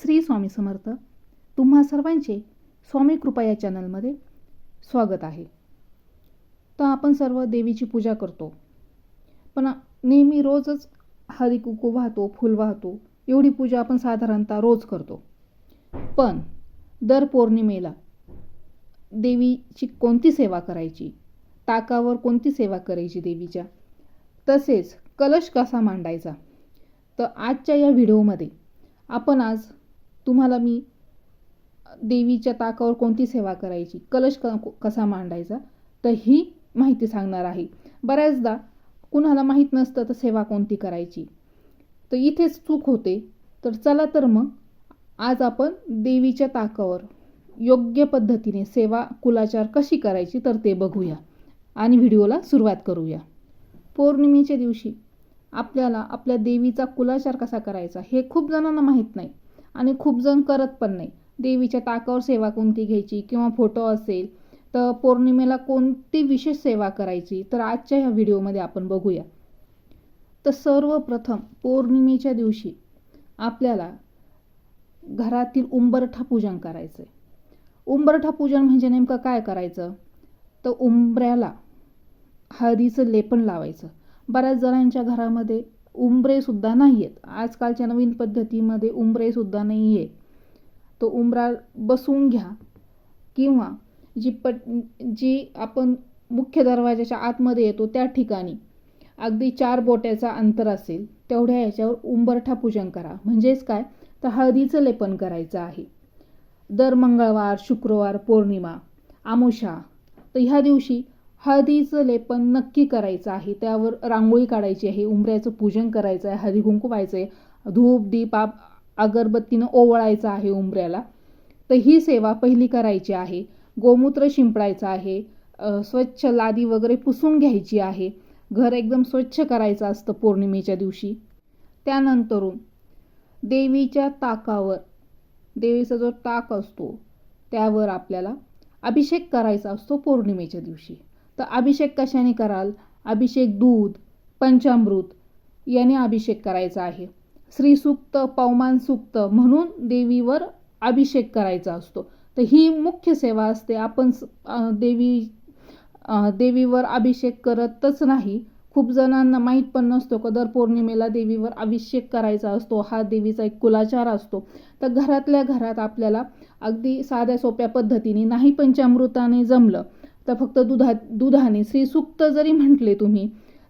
श्री स्वामी समर्थ. तुम्हा सर्वांचे स्वामी कृपा या चॅनलमध्ये स्वागत आहे. तर आपण सर्व देवीची पूजा करतो, पण नेहमी रोजच हळदी कुंकू वाहतो, फूल वाहतो. एवढी पूजा आपण साधारणतः रोज करतो. पण दर पौर्णिमेला देवीची कोणती सेवा करायची, ताकावर कोणती सेवा करायची देवीच्या, तसेच कलश कसा मांडायचा, तर आजच्या या व्हिडिओमध्ये आपण आज तुम्हाला मी देवीच्या ताकावर कोणती सेवा करायची, कलश कसा मांडायचा, तर ही माहिती सांगणार आहे. बऱ्याचदा कुणाला माहीत नसतं तर सेवा कोणती करायची, तर इथेच चूक होते. तर चला तर मग आज आपण देवीच्या ताकावर योग्य पद्धतीने सेवा कुलाचार कशी करायची तर ते बघूया आणि व्हिडिओला सुरुवात करूया. पौर्णिमेच्या दिवशी आपल्याला आपल्या देवीचा कुलाचार कसा करायचा हे खूप जणांना माहीत नाही आणि खूप जण करत पण नाही. देवीच्या ताकावर सेवा कोणती घ्यायची किंवा फोटो असेल तर पौर्णिमेला कोणती विशेष सेवा करायची, तर आजच्या ह्या व्हिडिओमध्ये आपण बघूया. तर सर्वप्रथम पौर्णिमेच्या दिवशी आपल्याला घरातील उंबरठा पूजन करायचं आहे. उंबरठा पूजन म्हणजे नेमकं काय करायचं, तर उंबऱ्याला हळदीचं लेपन लावायचं. बऱ्याच जणांच्या घरामध्ये उंबरेसुद्धा नाही आहेत. आजकालच्या नवीन पद्धतीमध्ये उंबरेसुद्धा नाही आहे. तो उंबरा बसवून घ्या किंवा जी आपण मुख्य दरवाजाच्या आतमध्ये येतो त्या ठिकाणी अगदी 4 बोट्याचा अंतर असेल तेवढ्या याच्यावर उंबरठा पूजन करा. म्हणजेच काय, तर हळदीचं लेपन करायचं आहे. दर मंगळवार, शुक्रवार, पौर्णिमा, अमावस्या, तर ह्या दिवशी हळदीचं लेपन नक्की करायचं आहे. त्यावर रांगोळी काढायची आहे, उंबऱ्याचं पूजन करायचं आहे, हळदी कुंकू व्हायचं आहे, धूप दीप अगरबत्तीनं ओवळायचं आहे उंबऱ्याला. तर ही सेवा पहिली करायची आहे. गोमूत्र शिंपडायचं आहे, स्वच्छ लादी वगैरे पुसून घ्यायची आहे. घर एकदम स्वच्छ करायचं असतं पौर्णिमेच्या दिवशी. त्यानंतरून देवीच्या ताकावर, देवीचा जो ताक असतो त्यावर आपल्याला अभिषेक करायचा असतो पौर्णिमेच्या दिवशी. तर अभिषेक कशाने कराल, अभिषेक दूध, पंचामृत याने अभिषेक करायचा आहे. श्रीसूक्त, पवमान सूक्त म्हणून देवीवर अभिषेक करायचा असतो. तर ही मुख्य सेवा असते. आपण देवीवर अभिषेक करतच नाही. खूप जणांना माहीत पण नसतो का दर पौर्णिमेला देवीवर अभिषेक करायचा असतो. हा देवीचा एक कुलाचार असतो. तर घरातल्या घरात आपल्याला अगदी साध्या सोप्या पद्धतीने, नाही पंचामृताने जमलं तर फक्त दुधाने श्रीसूक्त जरी म्हटले तुम्ही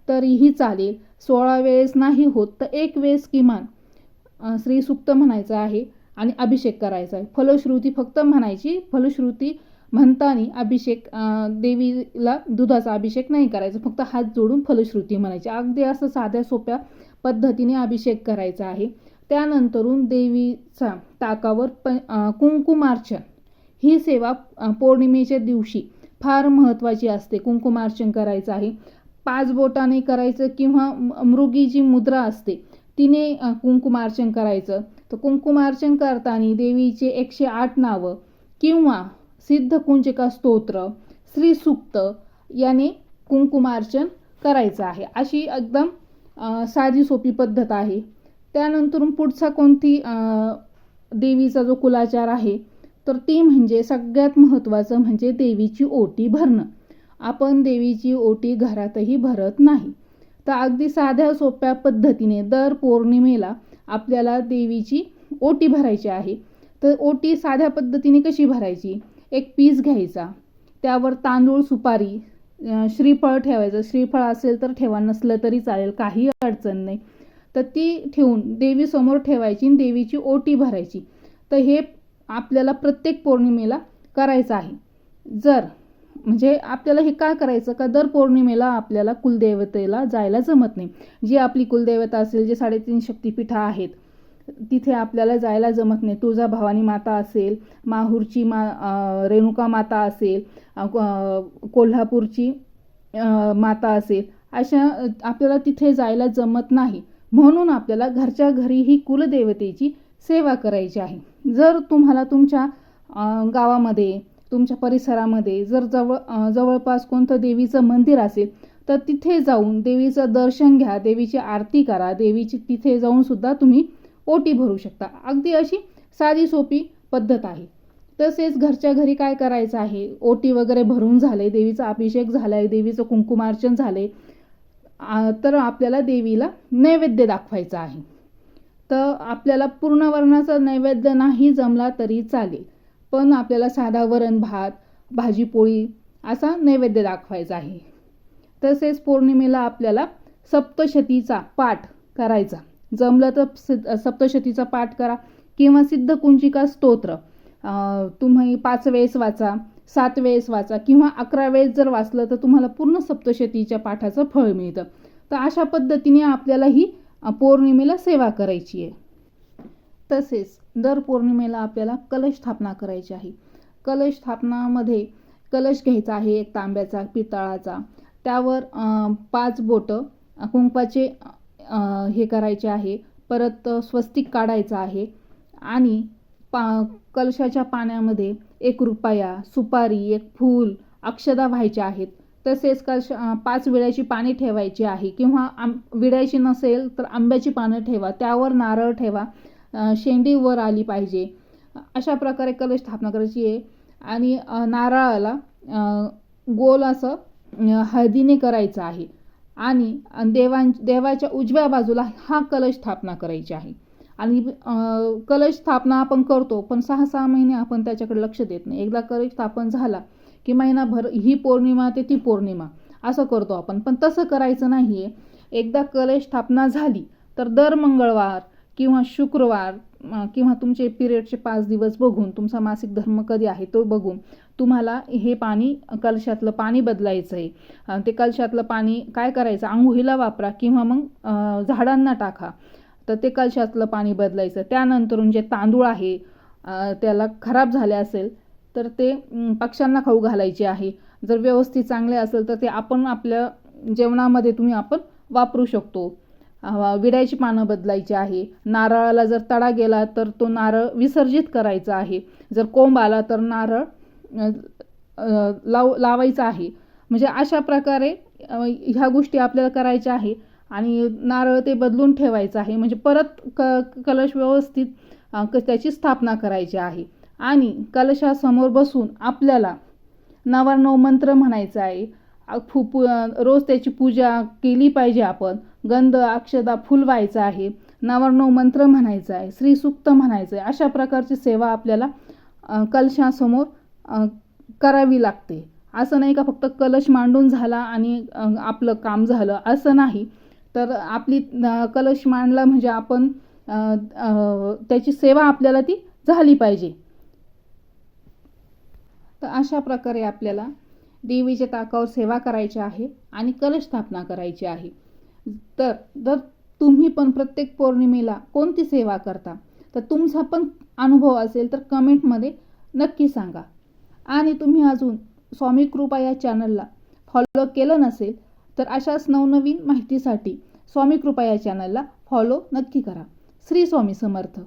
तरीही चालेल. 16 वेळेस नाही होत तर 1 वेळेस किमान श्रीसूक्त म्हणायचं आहे आणि अभिषेक करायचा आहे. फलश्रुती फक्त म्हणायची. फलश्रुती म्हणताना अभिषेक, देवीला दुधाचा अभिषेक नाही करायचा, फक्त हात जोडून फलश्रुती म्हणायची. अगदी असं साध्या सोप्या पद्धतीने अभिषेक करायचा आहे. त्यानंतरून देवीचा ताकावर कुंकुमार्चन ही सेवा पौर्णिमेच्या दिवशी फार महत्त्वाची असते. कुंकुमार्चन करायचं आहे. 5 बोटाने करायचं किंवा मृगी जी मुद्रा असते तिने कुंकुमार्चन करायचं. तर कुंकुमार्चन करताना देवीचे 108 नावं किंवा सिद्धकुंजिका स्तोत्र, श्रीसूक्त याने कुंकुमार्चन करायचं आहे. अशी एकदम साधी सोपी पद्धत आहे. त्यानंतर पुढचा कोणती देवीचा जो कुलाचार आहे तर ती म्हणजे सगळ्यात महत्त्वाचं म्हणजे देवीची ओटी भरणं. आपण देवीची ओटी घरातही भरत नाही. तर अगदी साध्या सोप्या पद्धतीने दर पौर्णिमेला आपल्याला देवीची ओटी भरायची आहे. तर ओटी साध्या पद्धतीने कशी भरायची, एक पीस घ्यायचा, त्यावर तांदूळ, सुपारी, श्रीफळ ठेवायचं. श्रीफळ असेल तर ठेवा, नसलं तरी चालेल, काही अडचण नाही. तर ती ठेवून देवीसमोर ठेवायची आणि देवीची ओटी भरायची. तर हे आपल्याला प्रत्येक पौर्णिमेला करायचं आहे. जर म्हणजे आपल्याला हे का करायचं का दर पौर्णिमेला आपल्याला कुलदेवतेला जायला जमत नाही. जी आपली कुलदेवता असेल, जे 3.5 शक्तिपीठं आहेत तिथे आपल्याला जायला जमत नाही. तुळजाभवानी माता असेल, माहूरची रेणुका माता असेल, कोल्हापूरची माता असेल, अशा आपल्याला तिथे जायला जमत नाही. म्हणून आपल्याला घरच्या घरी ही कुलदेवतेची सेवा करायची आहे. जर तुम्हाला तुमच्या गावामध्ये, तुमच्या परिसरामध्ये जर जवळपास कोणतं देवीचं मंदिर असेल तर तिथे जाऊन देवीचं दर्शन घ्या, देवीची आरती करा. देवीची तिथे जाऊन सुद्धा तुम्ही ओटी भरू शकता. अगदी अशी साधी सोपी पद्धत आहे. तसेच घरच्या घरी काय करायचं आहे, ओटी वगैरे भरून झाले, देवीचा अभिषेक झाला आहे, देवीचं कुंकुमार्चन झाले, तर आपल्याला देवीला नैवेद्य दाखवायचा आहे. तर आपल्याला पूर्ण वर्णाचा नैवेद्य नाही जमला तरी चालेल, पण आपल्याला साधा वरण भात, भाजी पोळी असा नैवेद्य दाखवायचा आहे. तसेच पौर्णिमेला आपल्याला सप्तशतीचा पाठ करायचा. जमलं तर सप्तशतीचा पाठ करा किंवा सिद्धकुंजिका स्तोत्र तुम्ही 5 वेळेस वाचा, 7 वेळेस वाचा किंवा 11 वेळेस जर वाचलं तर तुम्हाला पूर्ण सप्तशतीच्या पाठाचं फळ मिळतं. तर अशा पद्धतीने आपल्याला ही पौर्णिमेला सेवा करायची आहे. तसेच दर पौर्णिमेला आपल्याला कलश स्थापना करायची आहे. कलश स्थापनामध्ये कलश घ्यायचा आहे, एक तांब्याचा, पितळाचा. त्यावर 5 बोटं कुंकवाचे हे करायचे आहे. परत स्वस्तिक काढायचं आहे आणि कलशाच्या पाण्यामध्ये 1 रुपया, सुपारी, 1 फूल, अक्षदा व्हायच्या आहेत. तसेच 5 विड्याची पाने ठेवायची आहे किंवा विड्याची नसेल तर आंब्याची पानं ठेवा, त्यावर नारळ ठेवा, शेंडी वर आली पाहिजे. अशा प्रकारे कलश स्थापना करायची आहे. आणि नारळाला गोल असं हळदीने करायचं आहे आणि देवाच्या उजव्या बाजूला हा कलश स्थापना करायची आहे. आणि कलश स्थापना आपण करतो, पण 6-6 महिने आपण त्याच्याकडे लक्ष देत नाही. एकदा कलश स्थापन झाला की महिनाभर ही पौर्णिमा ते ती पौर्णिमा असं करतो आपण, पण तसं करायचं नाही आहे. एकदा कलश स्थापना झाली तर दर मंगळवार किंवा शुक्रवार किंवा तुमचे पिरियडचे 5 दिवस बघून, तुमचा मासिक धर्म कधी आहे तो बघून तुम्हाला हे पाणी, कलशातलं पाणी बदलायचं आहे. ते कलशातलं पाणी काय करायचं, आंघोळीला वापरा किंवा मग झाडांना टाका. तर ते कलशातलं पाणी बदलायचं. त्यानंतरून जे तांदूळ आहे त्याला खराब झाले असेल तर ते पक्ष्यांना खाऊ घालायचे आहे. जर व्यवस्थित चांगले असेल तर ते आपण आपल्या जेवणामध्ये आपण वापरू शकतो. विड्याची पानं बदलायची आहे. नारळाला जर तडा गेला तर तो नारळ विसर्जित करायचा आहे. जर कोंब आला तर नारळ लावायचा आहे. म्हणजे अशा प्रकारे ह्या गोष्टी आपल्याला करायच्या आहे. आणि नारळ ते बदलून ठेवायचं आहे. म्हणजे परत कलश व्यवस्थित त्याची स्थापना करायची आहे. आणि कलशासमोर बसून आपल्याला 99 मंत्र म्हणायचा आहे. रोज त्याची पूजा केली पाहिजे. आपण गंध, अक्षदा, फुल व्हायचं आहे. 99 मंत्र म्हणायचा आहे. श्रीसूक्त म्हणायचं आहे. अशा प्रकारची सेवा आपल्याला कलशासमोर करावी लागते. असं नाही का फक्त कलश मांडून झाला आणि आपलं काम झालं, असं नाही. तर आपली कलश मांडला म्हणजे आपण त्याची सेवा आपल्याला ती झाली पाहिजे. तर अशा प्रकारे आपल्याला देवीच्या ताकावर सेवा करायची आहे आणि कलश स्थापना करायची आहे. तर जर तुम्ही पण प्रत्येक पौर्णिमेला कोणती सेवा करता, तर तुमचा पण अनुभव असेल तर कमेंटमध्ये नक्की सांगा. आणि तुम्ही अजून स्वामी कृपा या चॅनलला फॉलो केलं नसेल तर अशाच नवनवीन माहितीसाठी स्वामी कृपा या चॅनलला फॉलो नक्की करा. श्री स्वामी समर्थ.